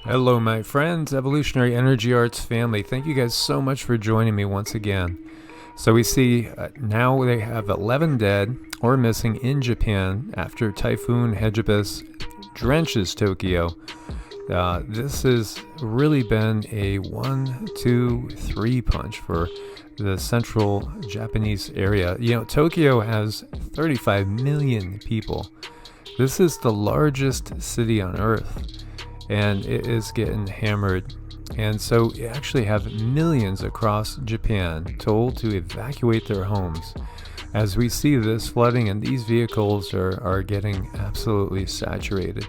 Hello, my friends, Evolutionary Energy Arts family. Thank you guys so much for joining me once again. So we see now they have 11 dead or missing in Japan after Typhoon Hegibis drenches Tokyo. This has really been a 1, 2, 3 punch for the central Japanese area. You know, Tokyo has 35 million people. This is the largest city on Earth, and it is getting hammered. And so you actually have millions across Japan told to evacuate their homes. As we see this flooding, and these vehicles are getting absolutely saturated.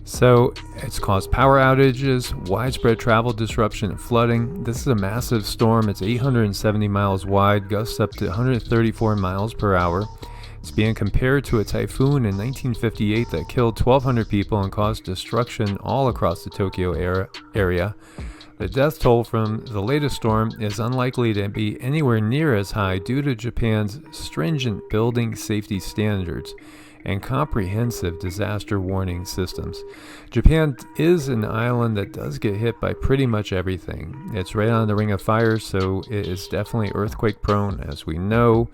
So it's caused power outages, widespread travel disruption, and flooding. This is a massive storm. It's 870 miles wide, gusts up to 134 miles per hour. It's being compared to a typhoon in 1958 that killed 1,200 people and caused destruction all across the Tokyo area. The death toll from the latest storm is unlikely to be anywhere near as high due to Japan's stringent building safety standards and comprehensive disaster warning systems. Japan is an island that does get hit by pretty much everything. It's right on the ring of fire, so it is definitely earthquake prone, as we know.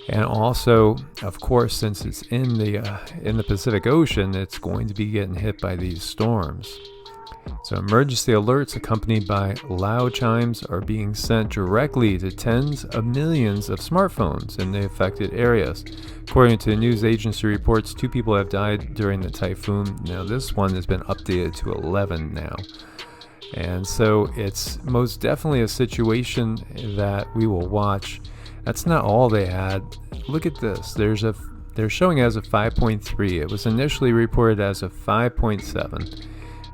And also, of course, since it's in the Pacific Ocean, it's going to be getting hit by these storms. So emergency alerts accompanied by loud chimes are being sent directly to tens of millions of smartphones in the affected areas. According to news agency reports, 2 people have died during the typhoon. Now this one has been updated to 11 now. And so it's most definitely a situation that we will watch. That's not all they had. Look at this. They're showing as a 5.3. It was initially reported as a 5.7.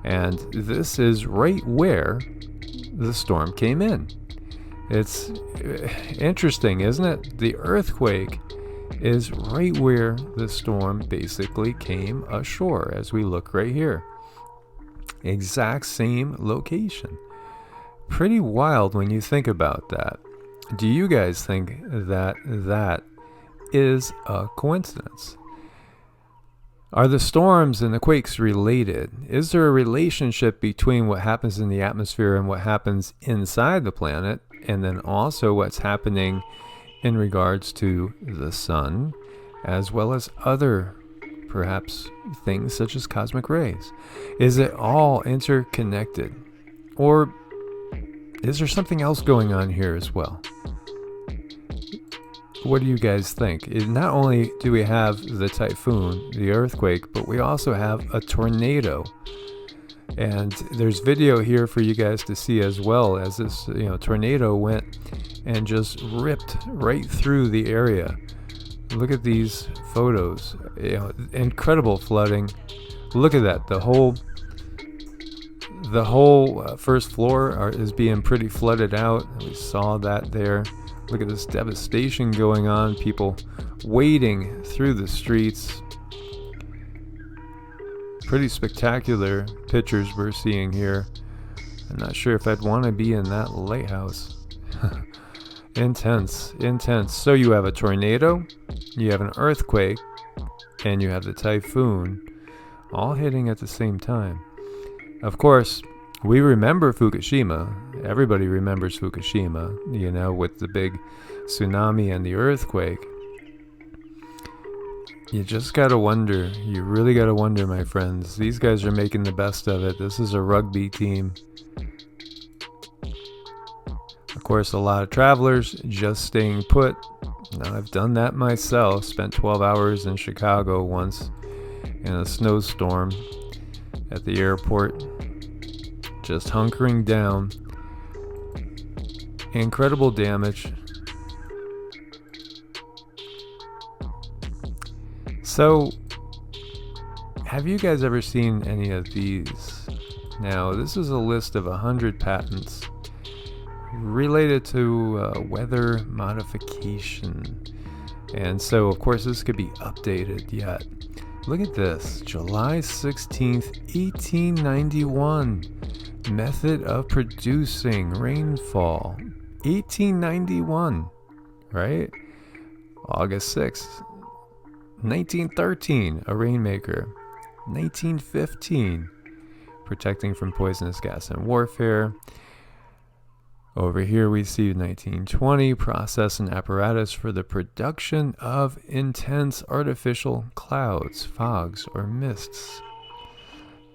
And this is right where the storm came in. It's interesting, isn't it? The earthquake is right where the storm basically came ashore, as we look right here. Exact same location. Pretty wild when you think about that. Do you guys think that that is a coincidence? Are the storms and the quakes related? Is there a relationship between what happens in the atmosphere and what happens inside the planet, and then also what's happening in regards to the sun, as well as other, perhaps, things such as cosmic rays? Is it all interconnected? Or is there something else going on here as well? What do you guys think? Not only do we have the typhoon, the earthquake, but we also have a tornado. And there's video here for you guys to see as well, as this tornado went and just ripped right through the area. Look at these photos. Incredible flooding. Look at that. The whole first floor is being pretty flooded out. We saw that there. Look at this devastation going on. People wading through the streets. Pretty spectacular pictures we're seeing here. I'm not sure if I'd want to be in that lighthouse. Intense. So you have a tornado, you have an earthquake, and you have the typhoon, all hitting at the same time. Of course, we remember Fukushima. Everybody remembers Fukushima, with the big tsunami and the earthquake. You just gotta wonder. You really gotta wonder, my friends. These guys are making the best of it. This is a rugby team. Of course, a lot of travelers just staying put. Now, I've done that myself. Spent 12 hours in Chicago once in a snowstorm at the airport. Just hunkering down. Incredible damage. So, have you guys ever seen any of these? Now, this is a list of 100 patents related to weather modification. And so, of course, this could be updated yet. Look at this. July 16th, 1891. Method of producing rainfall. 1891, right? August 6th, 1913, a rainmaker. 1915, protecting from poisonous gas and warfare. Over here we see 1920, process and apparatus for the production of intense artificial clouds, fogs, or mists.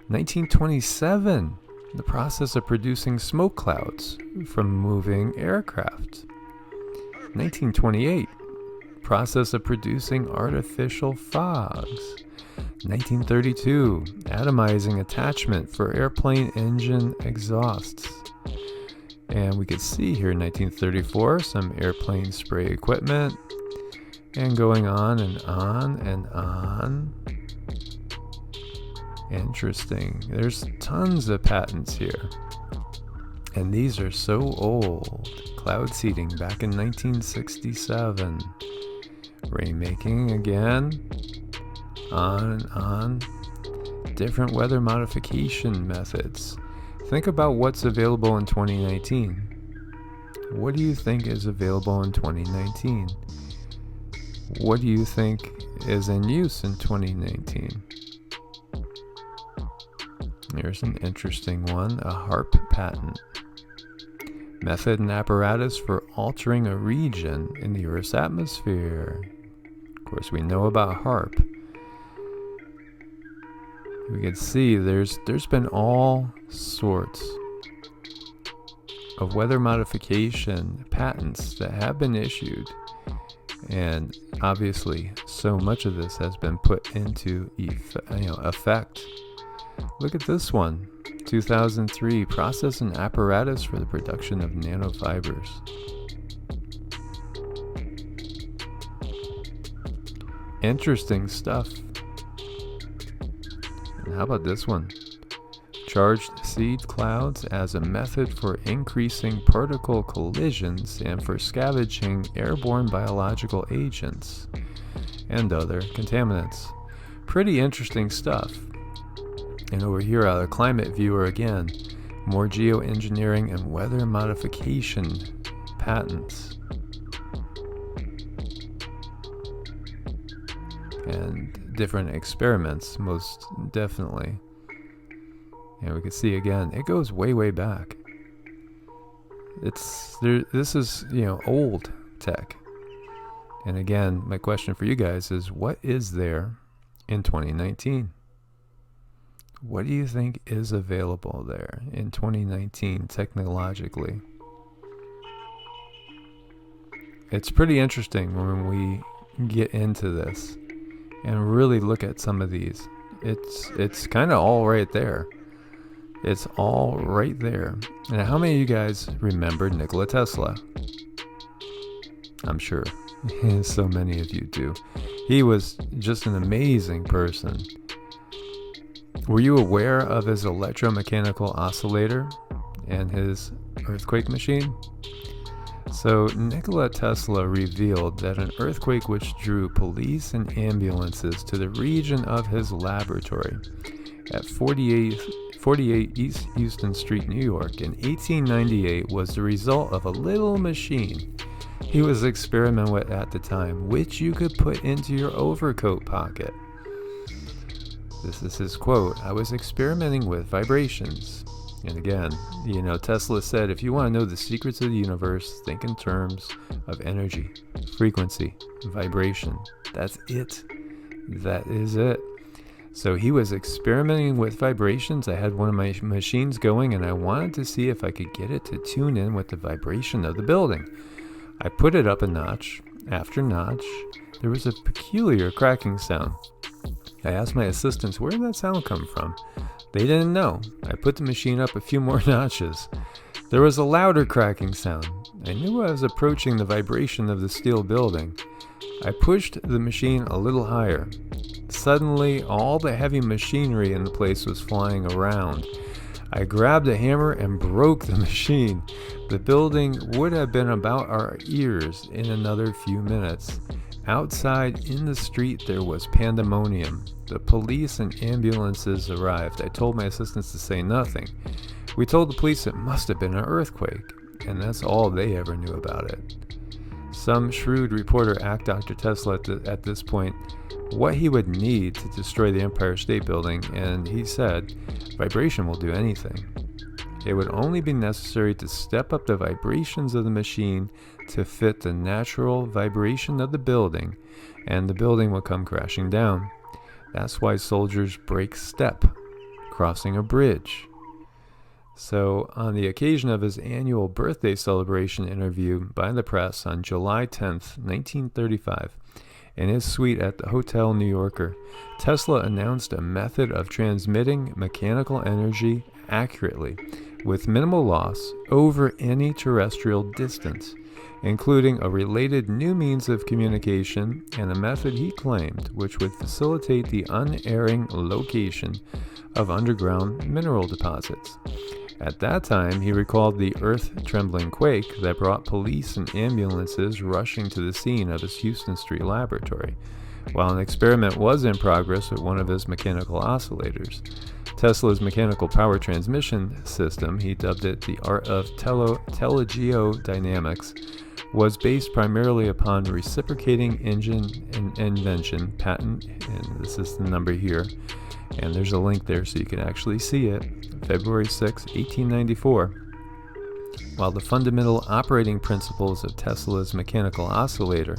1927, the process of producing smoke clouds from moving aircraft. 1928, process of producing artificial fogs. 1932, atomizing attachment for airplane engine exhausts. And we could see here in 1934 some airplane spray equipment, and going on and on and on. Interesting. There's tons of patents here. And these are so old. Cloud seeding back in 1967. Rainmaking again. On and on. Different weather modification methods. Think about what's available in 2019. What do you think is available in 2019? What do you think is in use in 2019? Here's an interesting one, a HARP patent. Method and apparatus for altering a region in the Earth's atmosphere. Of course, we know about HARP. We can see there's been all sorts of weather modification patents that have been issued, and obviously so much of this has been put into effect. Look at this one, 2003, process and apparatus for the production of nanofibers. Interesting stuff. And how about this one? Charged seed clouds as a method for increasing particle collisions and for scavenging airborne biological agents and other contaminants. Pretty interesting stuff. And over here, our climate viewer again, more geoengineering and weather modification patents. And different experiments, most definitely. And we can see again, it goes way, way back. This is, old tech. And again, my question for you guys is, what is there in 2019? What do you think is available there in 2019 technologically? It's pretty interesting when we get into this and really look at some of these. It's kind of all right there. It's all right there. And how many of you guys remember Nikola Tesla? I'm sure so many of you do. He was just an amazing person. Were you aware of his electromechanical oscillator and his earthquake machine? So Nikola Tesla revealed that an earthquake which drew police and ambulances to the region of his laboratory at 48 East Houston Street, New York in 1898 was the result of a little machine he was experimenting with at the time, which you could put into your overcoat pocket. This is his quote, "I was experimenting with vibrations." And again, Tesla said, if you want to know the secrets of the universe, think in terms of energy, frequency, vibration. That's it. That is it. So he was experimenting with vibrations. I had one of my machines going, and I wanted to see if I could get it to tune in with the vibration of the building. I put it up a notch. After notch, there was a peculiar cracking sound. I asked my assistants, where did that sound come from? They didn't know. I put the machine up a few more notches. There was a louder cracking sound. I knew I was approaching the vibration of the steel building. I pushed the machine a little higher. Suddenly, all the heavy machinery in the place was flying around. I grabbed a hammer and broke the machine. The building would have been about our ears in another few minutes. Outside in the street there was pandemonium. The police and ambulances arrived. I told my assistants to say nothing. We told the police it must have been an earthquake, and that's all they ever knew about it. Some shrewd reporter asked Dr. Tesla at this point what he would need to destroy the Empire State Building, and he said, "Vibration will do anything." It would only be necessary to step up the vibrations of the machine to fit the natural vibration of the building, and the building will come crashing down. That's why soldiers break step, crossing a bridge. So, on the occasion of his annual birthday celebration interview by the press on July 10th, 1935, in his suite at the Hotel New Yorker, Tesla announced a method of transmitting mechanical energy accurately, with minimal loss, over any terrestrial distance, including a related new means of communication and a method he claimed which would facilitate the unerring location of underground mineral deposits. At that time, he recalled the earth-trembling quake that brought police and ambulances rushing to the scene of his Houston Street laboratory, while an experiment was in progress with one of his mechanical oscillators. Tesla's mechanical power transmission system, he dubbed it the art of telegeodynamics, was based primarily upon reciprocating engine invention patent, and this is the number here, and there's a link there so you can actually see it, February 6, 1894. While the fundamental operating principles of Tesla's mechanical oscillator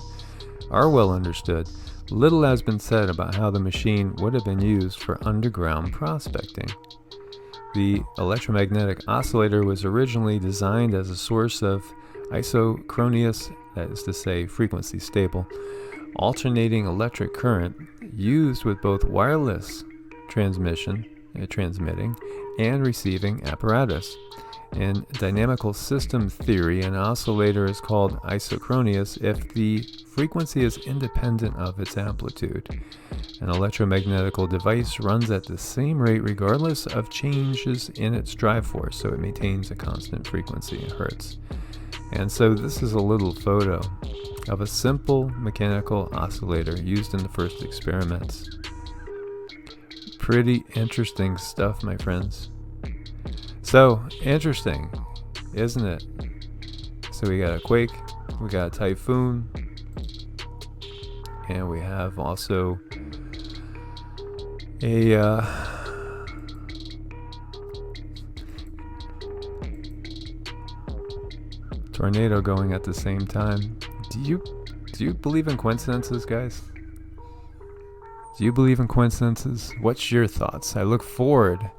are well understood, little has been said about how the machine would have been used for underground prospecting. The electromagnetic oscillator was originally designed as a source of isochronous, that is to say, frequency stable, alternating electric current used with both wireless transmitting and receiving apparatus. In dynamical system theory, an oscillator is called isochronous if the frequency is independent of its amplitude. An electromagnetical device runs at the same rate regardless of changes in its drive force, so it maintains a constant frequency in hertz. And so this is a little photo of a simple mechanical oscillator used in the first experiments. Pretty interesting stuff, my friends. So, interesting, isn't it? So we got a quake, we got a typhoon, and we have also a tornado going at the same time. Do you believe in coincidences, guys? Do you believe in coincidences? What's your thoughts? I look forward